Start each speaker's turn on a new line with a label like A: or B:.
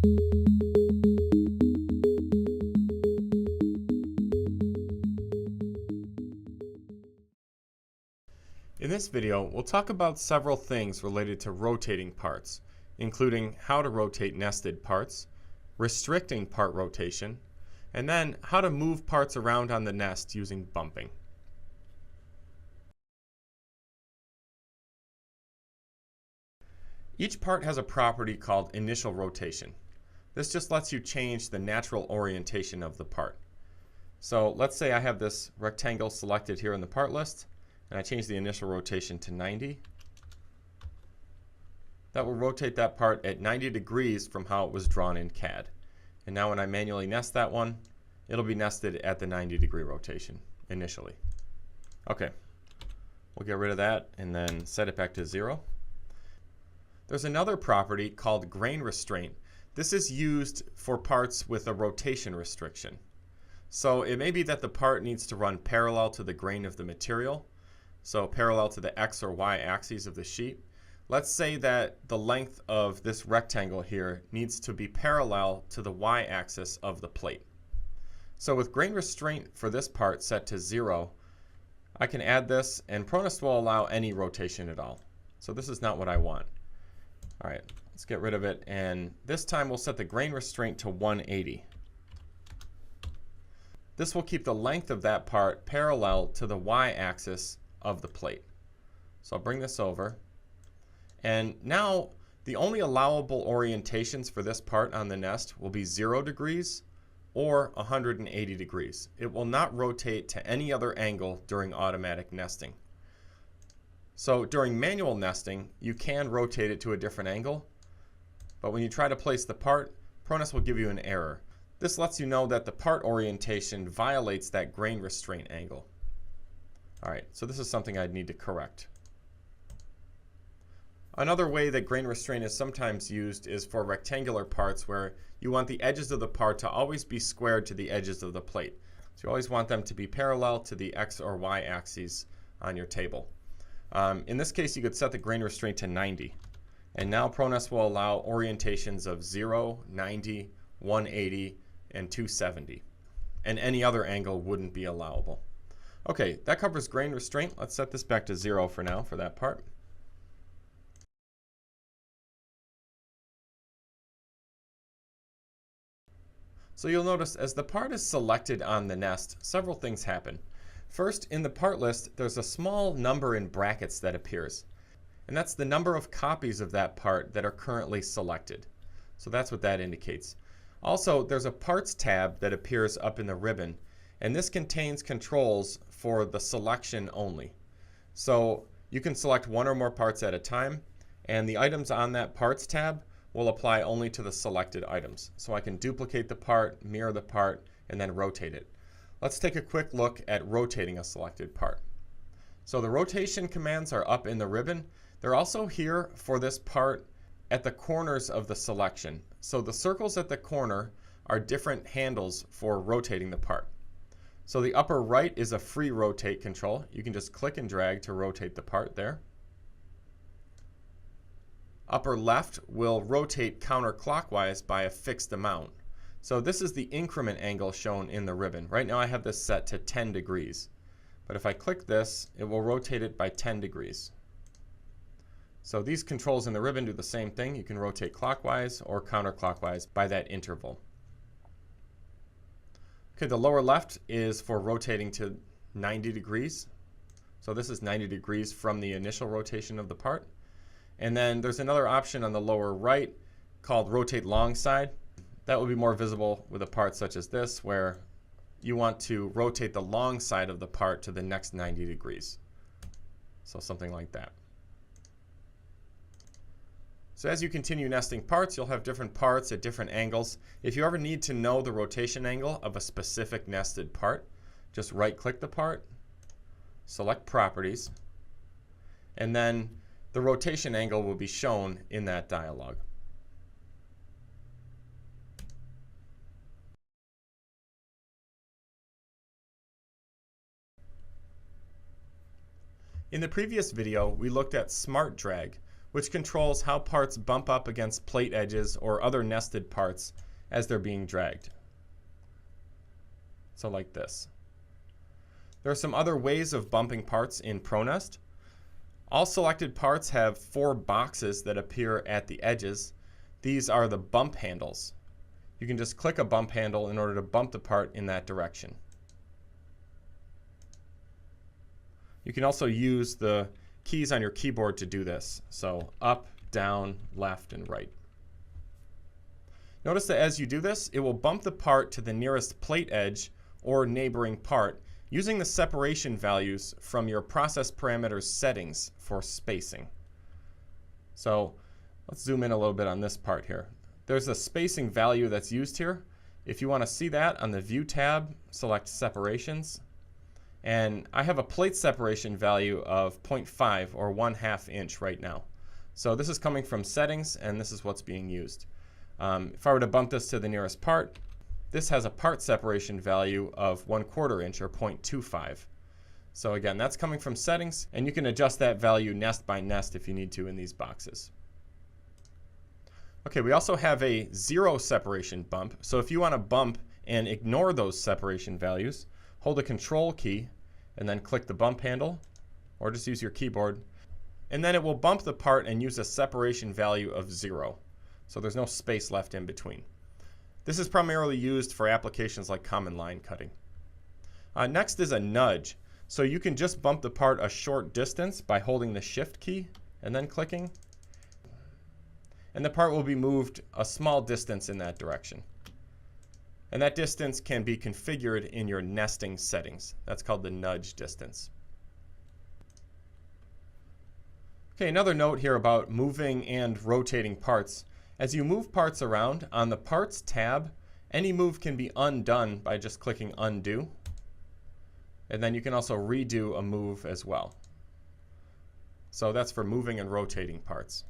A: In this video, we'll talk about several things related to rotating parts, including how to rotate nested parts, restricting part rotation, and then how to move parts around on the nest using bumping. Each part has a property called initial rotation. This just lets you change the natural orientation of the part. So let's say I have this rectangle selected here in the part list, and I change the initial rotation to 90. That will rotate that part at 90 degrees from how it was drawn in CAD. And now when I manually nest that one, it'll be nested at the 90-degree rotation initially. Okay, we'll get rid of that and then set it back to 0. There's another property called grain restraint. This is used for parts with a rotation restriction. So it may be that the part needs to run parallel to the grain of the material, so parallel to the X or Y axes of the sheet. Let's say that the length of this rectangle here needs to be parallel to the Y axis of the plate. So with grain restraint for this part set to 0, I can add this, and Pronest will allow any rotation at all. So this is not what I want. All right, let's get rid of it, and this time we'll set the grain restraint to 180. This will keep the length of that part parallel to the Y axis of the plate. So I'll bring this over, and now the only allowable orientations for this part on the nest will be 0 degrees or 180 degrees. It will not rotate to any other angle during automatic nesting. So during manual nesting, you can rotate it to a different angle, but when you try to place the part, Pronest will give you an error. This lets you know that the part orientation violates that grain restraint angle. All right, so this is something I'd need to correct. Another way that grain restraint is sometimes used is for rectangular parts where you want the edges of the part to always be squared to the edges of the plate. So you always want them to be parallel to the X or Y axes on your table. In this case, you could set the grain restraint to 90. And now Pronest will allow orientations of 0, 90, 180, and 270. And any other angle wouldn't be allowable. Okay, that covers grain restraint. Let's set this back to 0 for now for that part. So you'll notice as the part is selected on the nest, several things happen. First, in the part list, there's a small number in brackets that appears. And that's the number of copies of that part that are currently selected. So that's what that indicates. Also, there's a Parts tab that appears up in the ribbon, and this contains controls for the selection only. So you can select one or more parts at a time, and the items on that Parts tab will apply only to the selected items. So I can duplicate the part, mirror the part, and then rotate it. Let's take a quick look at rotating a selected part. So the rotation commands are up in the ribbon. They're also here for this part at the corners of the selection. So the circles at the corner are different handles for rotating the part. So the upper right is a free rotate control. You can just click and drag to rotate the part there. Upper left will rotate counterclockwise by a fixed amount. So this is the increment angle shown in the ribbon. Right now I have this set to 10 degrees. But if I click this, it will rotate it by 10 degrees. So these controls in the ribbon do the same thing. You can rotate clockwise or counterclockwise by that interval. Okay, the lower left is for rotating to 90 degrees. So this is 90 degrees from the initial rotation of the part. And then there's another option on the lower right called rotate long side. That will be more visible with a part such as this, where you want to rotate the long side of the part to the next 90 degrees. So something like that. So as you continue nesting parts, you'll have different parts at different angles. If you ever need to know the rotation angle of a specific nested part, just right-click the part, select Properties, and then the rotation angle will be shown in that dialog. In the previous video, we looked at Smart Drag, which controls how parts bump up against plate edges or other nested parts as they're being dragged. So like this. There are some other ways of bumping parts in ProNest. All selected parts have 4 boxes that appear at the edges. These are the bump handles. You can just click a bump handle in order to bump the part in that direction. You can also use the keys on your keyboard to do this. So up, down, left, and right. Notice that as you do this, it will bump the part to the nearest plate edge or neighboring part using the separation values from your process parameters settings for spacing. So let's zoom in a little bit on this part here. There's a spacing value that's used here. If you want to see that, on the View tab, select Separations. And I have a plate separation value of 0.5 or 1/2 inch right now. So this is coming from settings, and this is what's being used. If I were to bump this to the nearest part, this has a part separation value of 1/4 inch or 0.25. So again, that's coming from settings, and you can adjust that value nest by nest if you need to in these boxes. Okay, we also have a 0 separation bump. So if you want to bump and ignore those separation values, hold the Control key and then click the bump handle, or just use your keyboard, and then it will bump the part and use a separation value of 0. So there's no space left in between. This is primarily used for applications like common line cutting. Next is a nudge. So you can just bump the part a short distance by holding the Shift key and then clicking, and the part will be moved a small distance in that direction. And that distance can be configured in your nesting settings. That's called the nudge distance. Okay, another note here about moving and rotating parts. As you move parts around, on the Parts tab, any move can be undone by just clicking Undo. And then you can also redo a move as well. So that's for moving and rotating parts.